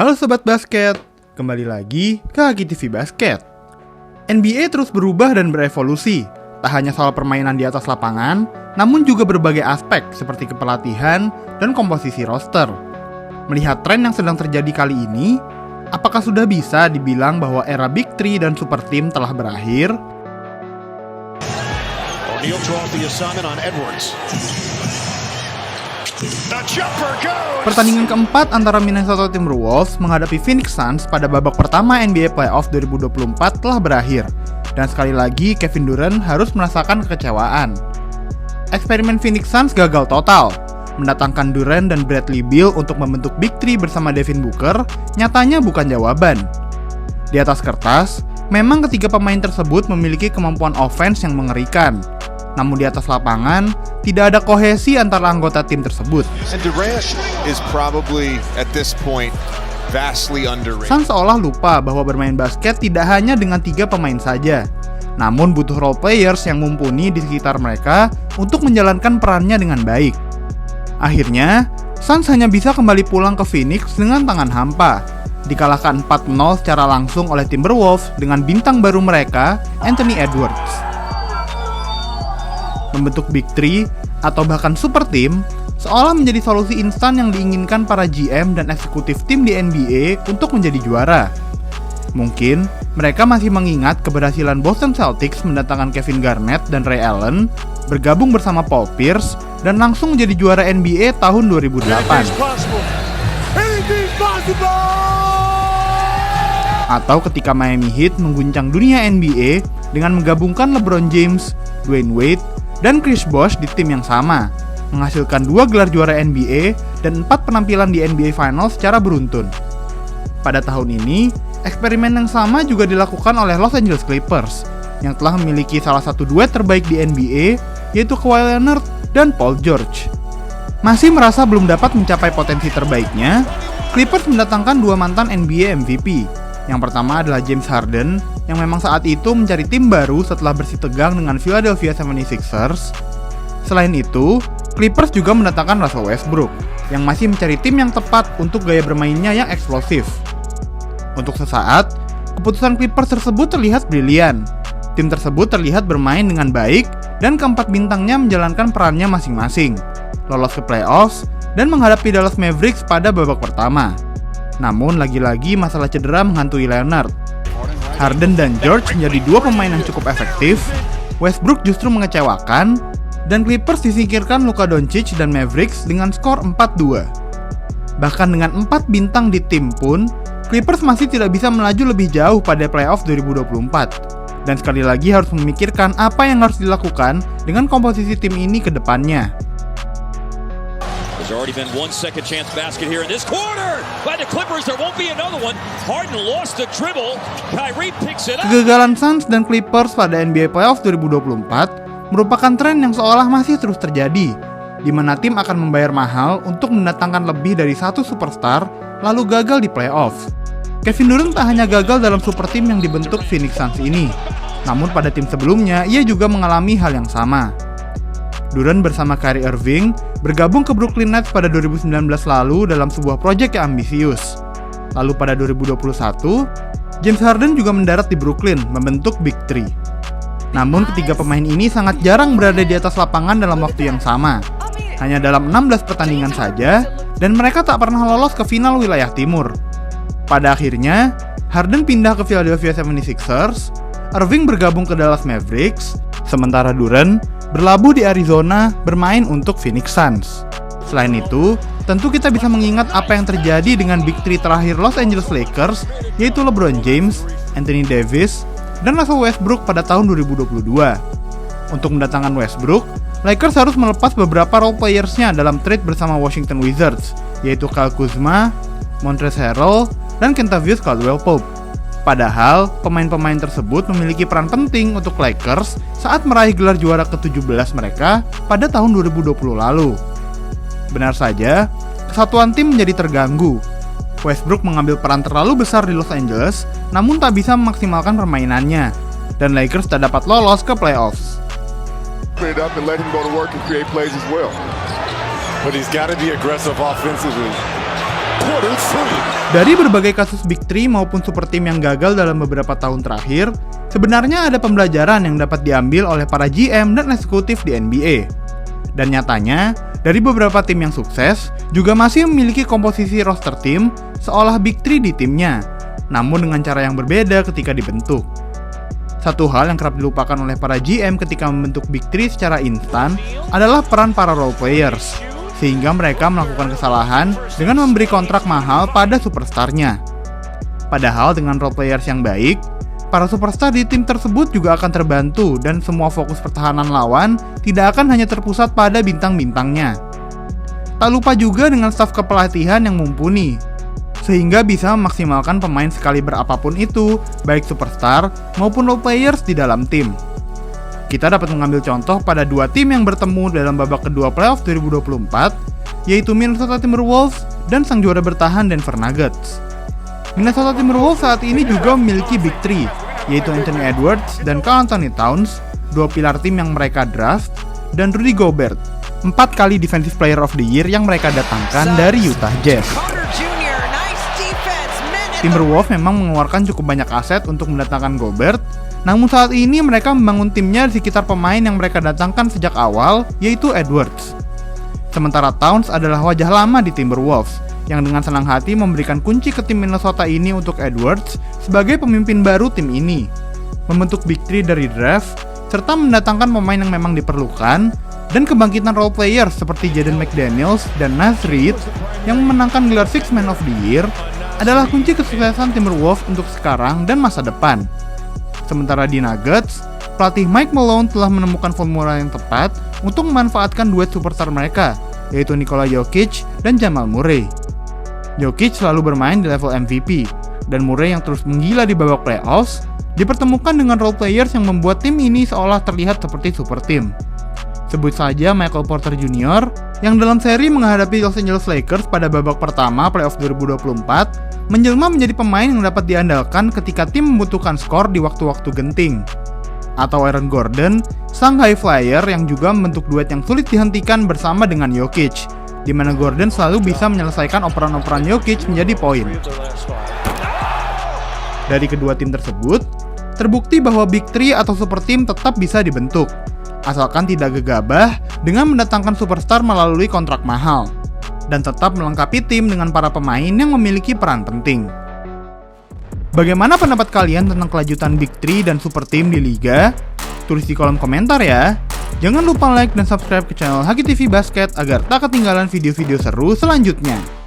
Halo Sobat Basket, kembali lagi ke Haki TV Basket. NBA terus berubah dan berevolusi, tak hanya soal permainan di atas lapangan, namun juga berbagai aspek seperti kepelatihan dan komposisi roster. Melihat tren yang sedang terjadi kali ini, apakah sudah bisa dibilang bahwa era Big Three dan Super Team telah berakhir? O'Neal draws the assignment on Edwards. Pertandingan keempat antara Minnesota Timberwolves menghadapi Phoenix Suns pada babak pertama NBA Playoff 2024 telah berakhir, dan sekali lagi Kevin Durant harus merasakan kekecewaan. Eksperimen Phoenix Suns gagal total. Mendatangkan Durant dan Bradley Beal untuk membentuk Big Three bersama Devin Booker nyatanya bukan jawaban. Di atas kertas, memang ketiga pemain tersebut memiliki kemampuan offense yang mengerikan. Namun di atas lapangan, tidak ada kohesi antara anggota tim tersebut. Suns seolah lupa bahwa bermain basket tidak hanya dengan 3 pemain saja, namun butuh role players yang mumpuni di sekitar mereka untuk menjalankan perannya dengan baik. Akhirnya, Suns hanya bisa kembali pulang ke Phoenix dengan tangan hampa, dikalahkan 4-0 secara langsung oleh Timberwolves dengan bintang baru mereka, Anthony Edwards. Membentuk Big Three atau bahkan Super Team seolah menjadi solusi instan yang diinginkan para GM dan eksekutif tim di NBA untuk menjadi juara. Mungkin mereka masih mengingat keberhasilan Boston Celtics mendatangkan Kevin Garnett dan Ray Allen, bergabung bersama Paul Pierce, dan langsung menjadi juara NBA tahun 2008. Atau ketika Miami Heat mengguncang dunia NBA dengan menggabungkan LeBron James, Dwayne Wade, dan Chris Bosh di tim yang sama, menghasilkan 2 gelar juara NBA dan 4 penampilan di NBA Finals secara beruntun. Pada tahun ini, eksperimen yang sama juga dilakukan oleh Los Angeles Clippers, yang telah memiliki salah satu duet terbaik di NBA, yaitu Kawhi Leonard dan Paul George. Masih merasa belum dapat mencapai potensi terbaiknya, Clippers mendatangkan 2 mantan NBA MVP. Yang pertama adalah James Harden, yang memang saat itu mencari tim baru setelah bersitegang dengan Philadelphia 76ers. Selain itu, Clippers juga mendatangkan Russell Westbrook, yang masih mencari tim yang tepat untuk gaya bermainnya yang eksplosif. Untuk sesaat, keputusan Clippers tersebut terlihat brilian. Tim tersebut terlihat bermain dengan baik, dan keempat bintangnya menjalankan perannya masing-masing, lolos ke playoffs, dan menghadapi Dallas Mavericks pada babak pertama. Namun lagi-lagi masalah cedera menghantui Leonard. Harden dan George menjadi 2 pemain yang cukup efektif, Westbrook justru mengecewakan, dan Clippers disingkirkan Luka Doncic dan Mavericks dengan skor 4-2. Bahkan dengan 4 bintang di tim pun, Clippers masih tidak bisa melaju lebih jauh pada playoff 2024. Dan sekali lagi harus memikirkan apa yang harus dilakukan dengan komposisi tim ini ke depannya. There's already been 1 second chance basket here in this quarter. By the Clippers, there won't be another one. Harden lost the dribble. Kyrie picks it up. Kegagalan Suns dan Clippers pada NBA Playoffs 2024 merupakan tren yang seolah masih terus terjadi, di mana tim akan membayar mahal untuk mendatangkan lebih dari 1 superstar lalu gagal di playoff. Kevin Durant tak hanya gagal dalam super team yang dibentuk Phoenix Suns ini, namun pada tim sebelumnya ia juga mengalami hal yang sama. Durant bersama Kyrie Irving bergabung ke Brooklyn Nets pada 2019 lalu dalam sebuah proyek yang ambisius. Lalu pada 2021, James Harden juga mendarat di Brooklyn membentuk Big Three. Namun ketiga pemain ini sangat jarang berada di atas lapangan dalam waktu yang sama. Hanya dalam 16 pertandingan saja, dan mereka tak pernah lolos ke final wilayah timur. Pada akhirnya, Harden pindah ke Philadelphia 76ers, Irving bergabung ke Dallas Mavericks, sementara Durant berlabuh di Arizona bermain untuk Phoenix Suns. Selain itu, tentu kita bisa mengingat apa yang terjadi dengan Big Three terakhir Los Angeles Lakers, yaitu LeBron James, Anthony Davis, dan Russell Westbrook pada tahun 2022. Untuk mendatangkan Westbrook, Lakers harus melepas beberapa role players-nya dalam trade bersama Washington Wizards, yaitu Kyle Kuzma, Montrezl Harrell, dan Kentavious Caldwell-Pope. Padahal, pemain-pemain tersebut memiliki peran penting untuk Lakers saat meraih gelar juara ke-17 mereka pada tahun 2020 lalu. Benar saja, kesatuan tim menjadi terganggu. Westbrook mengambil peran terlalu besar di Los Angeles, namun tak bisa memaksimalkan permainannya, dan Lakers tak dapat lolos ke playoffs. But he's got to be aggressive offensively. quarter three. Dari berbagai kasus Big Three maupun super team yang gagal dalam beberapa tahun terakhir, sebenarnya ada pembelajaran yang dapat diambil oleh para GM dan eksekutif di NBA. Dan nyatanya, dari beberapa tim yang sukses, juga masih memiliki komposisi roster tim seolah Big Three di timnya, namun dengan cara yang berbeda ketika dibentuk. Satu hal yang kerap dilupakan oleh para GM ketika membentuk Big Three secara instan adalah peran para role players, sehingga mereka melakukan kesalahan dengan memberi kontrak mahal pada superstarnya. Padahal dengan role players yang baik, para superstar di tim tersebut juga akan terbantu dan semua fokus pertahanan lawan tidak akan hanya terpusat pada bintang-bintangnya. Tak lupa juga dengan staf kepelatihan yang mumpuni, sehingga bisa memaksimalkan pemain sekaliber apapun itu, baik superstar maupun role players di dalam tim. Kita dapat mengambil contoh pada dua tim yang bertemu dalam babak kedua playoff 2024, yaitu Minnesota Timberwolves dan sang juara bertahan Denver Nuggets. Minnesota Timberwolves saat ini juga memiliki Big Three, yaitu Anthony Edwards dan Karl Anthony Towns, dua pilar tim yang mereka draft, dan Rudy Gobert, 4 kali Defensive Player of the Year yang mereka datangkan dari Utah Jazz. Timberwolves memang mengeluarkan cukup banyak aset untuk mendatangkan Gobert, namun saat ini mereka membangun timnya di sekitar pemain yang mereka datangkan sejak awal, yaitu Edwards. Sementara Towns adalah wajah lama di Timberwolves, yang dengan senang hati memberikan kunci ke tim Minnesota ini untuk Edwards sebagai pemimpin baru tim ini, membentuk Big Three dari draft, serta mendatangkan pemain yang memang diperlukan, dan kebangkitan role player seperti Jaden McDaniels dan Naz Reid yang memenangkan gelar Sixth Man of the Year adalah kunci kesuksesan Timberwolves untuk sekarang dan masa depan. Sementara di Nuggets, pelatih Mike Malone telah menemukan formula yang tepat untuk memanfaatkan duet superstar mereka, yaitu Nikola Jokic dan Jamal Murray. Jokic selalu bermain di level MVP, dan Murray yang terus menggila di babak playoffs dipertemukan dengan role players yang membuat tim ini seolah terlihat seperti super team. Sebut saja Michael Porter Jr. yang dalam seri menghadapi Los Angeles Lakers pada babak pertama playoff 2024 menjelma menjadi pemain yang dapat diandalkan ketika tim membutuhkan skor di waktu-waktu genting. Atau Aaron Gordon, sang high flyer yang juga membentuk duet yang sulit dihentikan bersama dengan Jokic, di mana Gordon selalu bisa menyelesaikan operan-operan Jokic menjadi poin. Dari kedua tim tersebut, terbukti bahwa Big Three atau super team tetap bisa dibentuk, asalkan tidak gegabah dengan mendatangkan superstar melalui kontrak mahal, dan tetap melengkapi tim dengan para pemain yang memiliki peran penting. Bagaimana pendapat kalian tentang kelanjutan Big Three dan super team di Liga? Tulis di kolom komentar ya. Jangan lupa like dan subscribe ke channel Haki TV Basket agar tak ketinggalan video-video seru selanjutnya.